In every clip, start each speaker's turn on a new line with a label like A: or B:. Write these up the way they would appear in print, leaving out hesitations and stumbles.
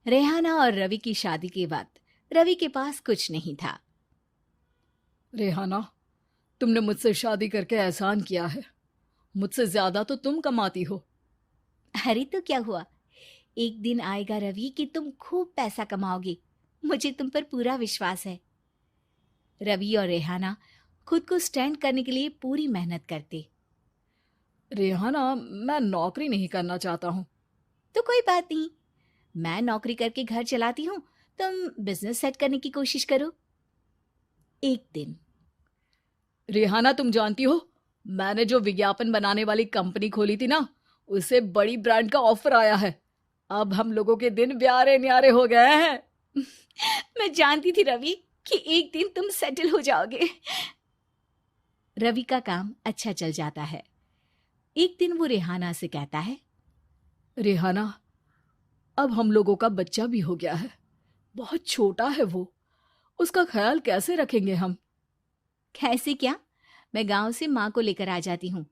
A: रेहाना और रवि की शादी के बाद रवि के पास कुछ नहीं था।
B: रेहाना, तुमने मुझसे शादी करके एहसान किया है। मुझसे ज्यादा तो तुम कमाती हो।
A: अरे तो क्या हुआ, एक दिन आएगा रवि कि तुम खूब पैसा कमाओगे। मुझे तुम पर पूरा विश्वास है। रवि और रेहाना खुद को स्टैंड करने के लिए पूरी मेहनत करते।
B: रेहाना, मैं नौकरी नहीं करना चाहता हूँ।
A: तो कोई बात नहीं, मैं नौकरी करके घर चलाती हूँ, तुम बिजनेस सेट करने की कोशिश करो। एक दिन
B: रेहाना, तुम जानती हो, मैंने जो विज्ञापन बनाने वाली कंपनी खोली थी ना, उसे बड़ी ब्रांड का ऑफर आया है। अब हम लोगों के दिन ब्यारे न्यारे हो गए हैं।
A: मैं जानती थी रवि कि एक दिन तुम सेटल हो जाओगे। रवि का काम अच्छा चल जाता है। एक दिन वो रेहाना से कहता है,
B: रेहाना, अब हम लोगों का बच्चा भी हो गया है। बहुत छोटा है वो। उसका ख्याल कैसे रखेंगे हम?
A: कैसे क्या, मैं गांव से माँ को लेकर आ जाती हूँ।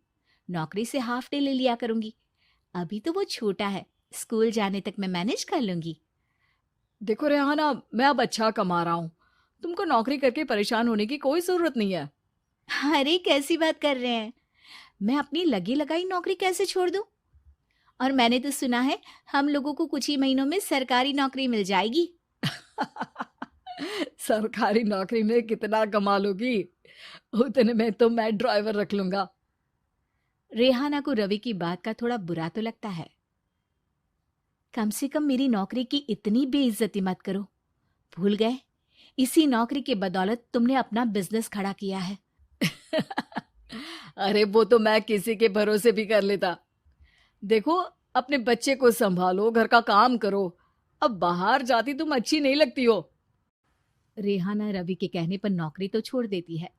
A: नौकरी से हाफ डे ले लिया करूंगी। अभी तो वो छोटा है, स्कूल जाने तक मैं मैनेज कर लूंगी।
B: देखो रेहाना, मैं अब अच्छा कमा रहा हूँ। तुमको नौकरी करके परेशान होने की कोई जरूरत नहीं है।
A: अरे कैसी बात कर रहे हैं, मैं अपनी लगी लगाई नौकरी कैसे छोड़ दूं? और मैंने तो सुना है हम लोगों को कुछ ही महीनों में सरकारी नौकरी मिल जाएगी।
B: सरकारी नौकरी में कितना कमा लोगी? उतने में तो मैं ड्राइवर रख लूंगा।
A: रेहाना को रवि की बात का थोड़ा बुरा तो लगता है। कम से कम मेरी नौकरी की इतनी बेइज्जती मत करो। भूल गए, इसी नौकरी के बदौलत तुमने अपना बिजनेस खड़ा किया है।
B: अरे वो तो मैं किसी के भरोसे भी कर लेता। देखो, अपने बच्चे को संभालो, घर का काम करो। अब बाहर जाती तुम अच्छी नहीं लगती हो।
A: रेहाना रवि के कहने पर नौकरी तो छोड़ देती है,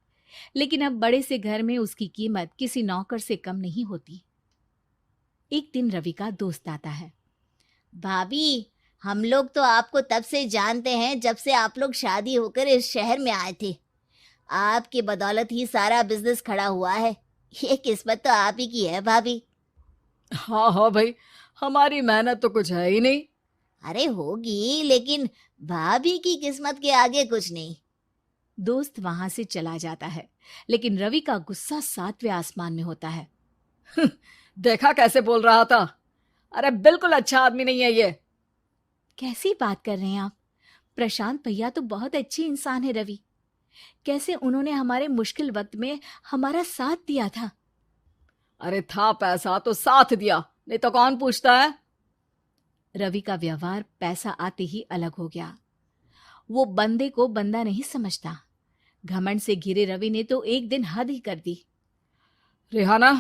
A: लेकिन अब बड़े से घर में उसकी कीमत किसी नौकर से कम नहीं होती। एक दिन रवि का दोस्त आता है। भाभी, हम लोग तो आपको तब से जानते हैं जब से आप लोग शादी होकर इस शहर में आए थे। आपकी बदौलत ही सारा बिजनेस खड़ा हुआ है। ये किस्मत तो आप ही की है भाभी।
B: हाँ हाँ भाई, हमारी मेहनत तो कुछ है ही नहीं।
A: अरे होगी, लेकिन भाभी की किस्मत के आगे कुछ नहीं। दोस्त वहां से चला जाता है, लेकिन रवि का गुस्सा सातवें आसमान में होता है।
B: देखा कैसे बोल रहा था? अरे बिल्कुल अच्छा आदमी नहीं है ये।
A: कैसी बात कर रहे हैं आप? प्रशांत भैया तो बहुत अच्छे इंसान है रवि। कैसे उन्होंने हमारे मुश्किल वक्त में हमारा साथ दिया था।
B: अरे था पैसा तो साथ दिया, नहीं तो कौन पूछता है?
A: रवि का व्यवहार पैसा आते ही अलग हो गया। वो बंदे को बंदा नहीं समझता। घमंड से घिरे रवि ने तो एक दिन हद ही कर दी।
B: रेहाना,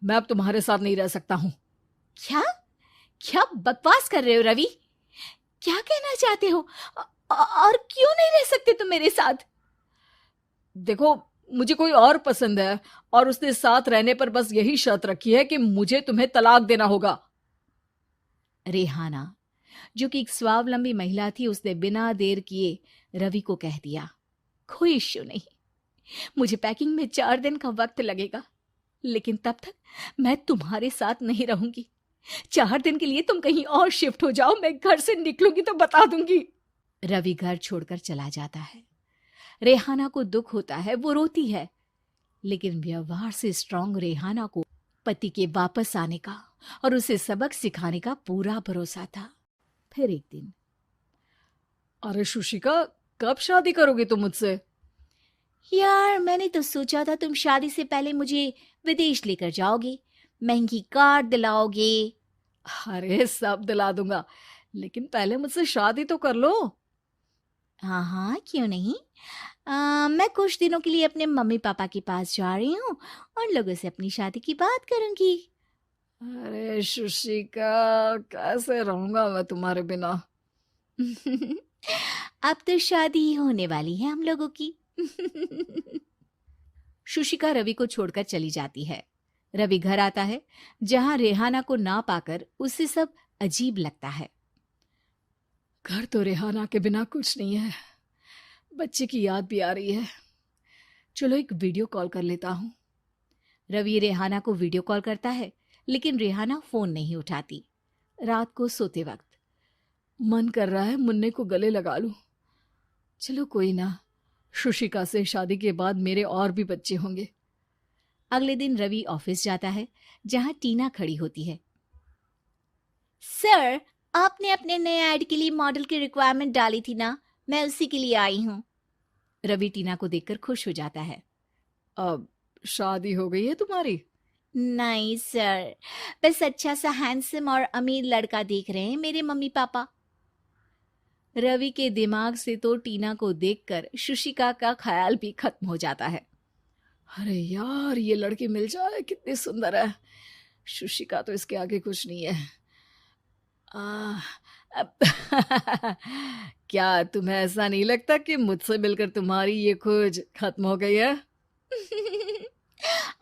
B: मैं अब तुम्हारे साथ नहीं रह सकता हूँ।
A: क्या क्या बकवास कर रहे हो रवि? क्या कहना चाहते हो? और क्यों नहीं रह सकते तुम मेरे साथ?
B: देखो, मुझे कोई और पसंद है, और उसने साथ रहने पर बस यही शर्त रखी है कि मुझे तुम्हें तलाक देना होगा।
A: रेहाना, जो कि एक स्वावलंबी महिला थी, उसने बिना देर किए रवि को कह दिया, कोई इश्यू नहीं, मुझे पैकिंग में 4 दिन का वक्त लगेगा, लेकिन तब तक मैं तुम्हारे साथ नहीं रहूंगी। 4 दिन के लिए तुम कहीं और शिफ्ट हो जाओ, मैं घर से निकलूंगी तो बता दूंगी। रवि घर छोड़कर चला जाता है। रेहाना को दुख होता है, वो रोती है, लेकिन व्यवहार से स्ट्रांग रेहाना को पति के वापस आने का और उसे सबक सिखाने का पूरा भरोसा था। फिर एक दिन,
B: अरे शुशिका, कब शादी करोगी तुम मुझसे?
A: यार मैंने तो सोचा था तुम शादी से पहले मुझे विदेश लेकर जाओगे, महंगी कार दिलाओगे।
B: अरे सब दिला दूंगा, लेकिन पहले मुझसे शादी तो कर लो।
A: हाँ हाँ, क्यों नहीं। मैं कुछ दिनों के लिए अपने मम्मी पापा के पास जा रही हूँ और लोगों से अपनी शादी की बात करूंगी।
B: अरे शुशिका, कैसे रहूंगा मैं तुम्हारे बिना?
A: अब तो शादी ही होने वाली है हम लोगों की। शुशिका रवि को छोड़कर चली जाती है। रवि घर आता है, जहां रेहाना को ना पाकर उसे सब अजीब लगता है।
B: घर तो रेहाना के बिना कुछ नहीं है। बच्चे की याद भी आ रही है। चलो एक वीडियो कॉल कर लेता हूँ।
A: रवि रेहाना को वीडियो कॉल करता है, लेकिन रेहाना फोन नहीं उठाती। रात को सोते वक्त
B: मन कर रहा है मुन्ने को गले लगा लूं। चलो कोई ना, शुशिका से शादी के बाद मेरे और भी बच्चे होंगे।
A: अगले दिन रवि ऑफिस जाता है, जहां टीना खड़ी होती है। सर, आपने अपने नए ऐड के लिए मॉडल की रिक्वायरमेंट डाली थी ना, मैं उसी के लिए आई हूँ। रवि टीना को देखकर खुश हो जाता है।
B: अब शादी हो गई है तुम्हारी?
A: नहीं सर, बस अच्छा सा हैंडसम और अमीर लड़का देख रहे हैं मेरे मम्मी पापा। रवि के दिमाग से तो टीना को देखकर शुशिका का ख्याल भी खत्म हो जाता है।
B: अरे यार, ये लड़की मिल जाए कितनी सुंदर है। शुशिका तो इसके आगे कुछ नहीं है। आ, अब क्या तुम्हें ऐसा नहीं लगता कि मुझसे मिलकर तुम्हारी ये खोज खत्म हो गई है?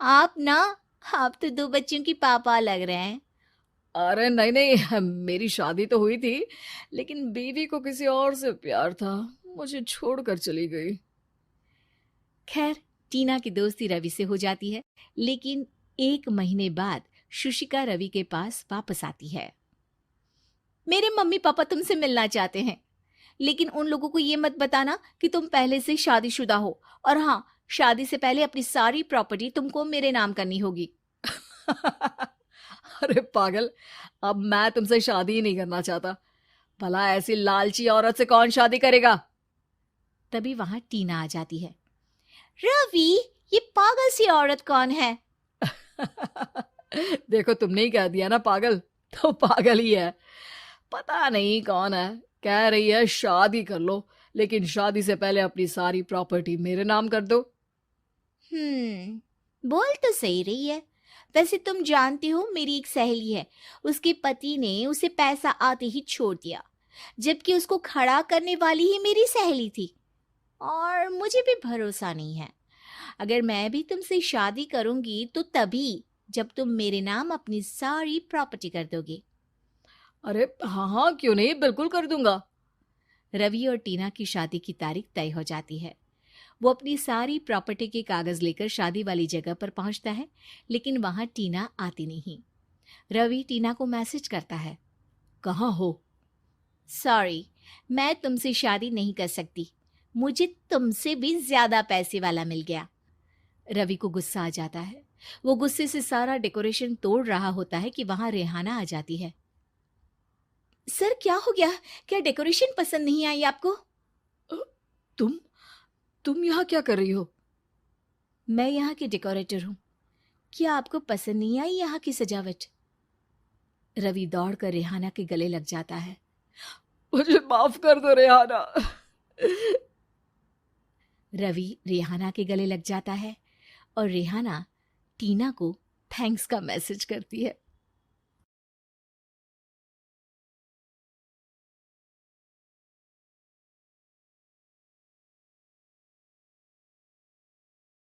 A: आप ना, आप तो 2 बच्चों की पापा लग रहे हैं।
B: अरे नहीं नहीं, मेरी शादी तो हुई थी, लेकिन बीवी को किसी और से प्यार था, मुझे छोड़कर चली गई।
A: खैर, टीना की दोस्ती रवि से हो जाती है, लेकिन 1 महीने बाद शुशिका रवि के पास वापस आती है। मेरे मम्मी पापा तुमसे मिलना चाहते हैं, लेकिन उन लोगों को ये मत बताना कि तुम पहले से शादीशुदा हो, और हाँ, शादी से पहले अपनी सारी प्रॉपर्टी तुमको मेरे नाम करनी होगी।
B: अरे पागल, अब मैं तुमसे शादी ही नहीं करना चाहता। भला ऐसी लालची औरत से कौन शादी करेगा?
A: तभी वहां टीना आ जाती है। रवि, ये पागल सी औरत कौन है?
B: देखो, तुमने ही कह दिया ना पागल, तो पागल ही है। पता नहीं कौन है, कह रही है शादी कर लो, लेकिन शादी से पहले अपनी सारी प्रॉपर्टी मेरे नाम कर दो।
A: बोल तो सही रही है। वैसे तुम जानती हो, मेरी एक सहेली है, उसके पति ने उसे पैसा आते ही छोड़ दिया, जबकि उसको खड़ा करने वाली ही मेरी सहेली थी। और मुझे भी भरोसा नहीं है। अगर मैं भी तुमसे शादी करूंगी तो तभी, जब तुम मेरे नाम अपनी सारी प्रॉपर्टी कर दोगे।
B: अरे हाँ हाँ, क्यों नहीं, बिल्कुल कर दूंगा।
A: रवि और टीना की शादी की तारीख तय हो जाती है। वो अपनी सारी प्रॉपर्टी के कागज लेकर शादी वाली जगह पर पहुंचता है, लेकिन वहां टीना आती नहीं। रवि टीना को मैसेज करता है।
B: कहाँ हो?
A: सॉरी, मैं तुमसे शादी नहीं कर सकती, मुझे तुमसे भी ज्यादा पैसे वाला मिल गया। रवि को गुस्सा आ जाता है। वो गुस्से से सारा डेकोरेशन तोड़ रहा होता है कि वहां रेहाना आ जाती है। सर, क्या हो गया? क्या डेकोरेशन पसंद नहीं आई आपको?
B: अ, तुम यहाँ क्या कर रही हो?
A: मैं यहाँ की डेकोरेटर हूँ। क्या आपको पसंद नहीं आई यहाँ की सजावट? रवि दौड़कर रेहाना के गले लग जाता है।
B: मुझे माफ कर दो रेहाना।
A: रवि रेहाना के गले लग जाता है और रेहाना टीना को थैंक्स का मैसेज करती है।